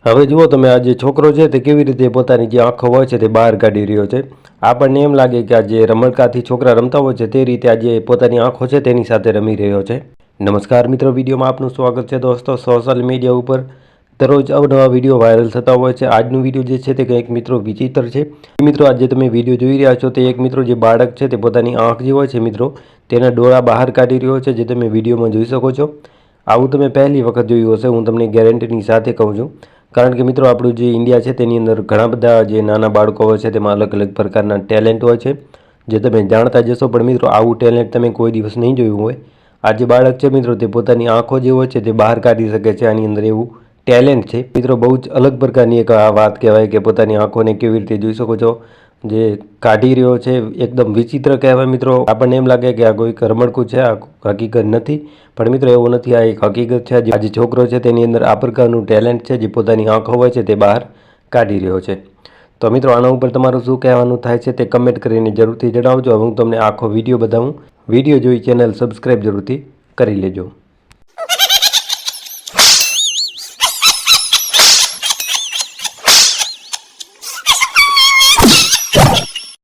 હવે જુઓ તમે આ જે છોકરો છે તે કેવી રીતે પોતાની જે આંખો હોય છે તે બહાર કાઢી રહ્યો છે। આપણને એમ લાગે કે આ જે રમકડાથી છોકરા રમતા હોય છે તે રીતે આ જે પોતાની આંખો છે તેની સાથે રમી રહ્યો છે। નમસ્કાર મિત્રો, વિડીયોમાં આપનું સ્વાગત છે દોસ્તો। સોશિયલ મીડિયા ઉપર દરરોજ અવનવા વિડીયો વાયરલ થતા હોય છે। આજનું વિડીયો જે છે તે કંઈક મિત્રો વિચિત્ર છે। મિત્રો આજે તમે વિડીયો જોઈ રહ્યા છો તે એક મિત્રો જે બાળક છે તે પોતાની આંખ જે હોય છે મિત્રો તેના ડોળા બહાર કાઢી રહ્યો છે, જે તમે વિડીયોમાં જોઈ શકો છો। આવું તમે પહેલી વખત જોયું હશે, હું તમને ગેરંટીની સાથે કહું છું। કારણ કે મિત્રો આપણું જે ઇન્ડિયા છે તેની અંદર ઘણા બધા જે નાના બાળકો હોય છે તેમાં અલગ અલગ પ્રકારના ટેલેન્ટ હોય છે, જે તમે જાણતા જશો। પણ મિત્રો આવું ટેલેન્ટ તમે કોઈ દિવસ નહીં જોયું હોય। આ જે બાળક છે મિત્રો તે પોતાની આંખો જે હોય છે તે બહાર કાઢી શકે છે, આની અંદર એવું ટેલેન્ટ છે મિત્રો। બહુ જ અલગ પ્રકારની એક આ વાત કહેવાય કે પોતાની આંખોને કેવી રીતે જોઈ શકો છો જે કાઢી રહ્યો છે, એકદમ વિચિત્ર કહેવાય મિત્રો। આપણને એમ લાગે કે આ કોઈક રમકડું છે, આ હકીકત નથી, પણ મિત્રો એવું નથી, આ એક હકીકત છે। આ જે છોકરો છે તેની અંદર આ પ્રકારનું ટેલેન્ટ છે, જે પોતાની આંખો હોય છે તે બહાર કાઢી રહ્યો છે। તો મિત્રો આના ઉપર તમારું શું કહેવાનું થાય છે તે કમેન્ટ કરીને જરૂરથી જણાવજો। હવે હું તમને આખો વિડીયો બતાવું, વિડીયો જોઈ ચેનલ સબસ્ક્રાઈબ જરૂરથી કરી લેજો।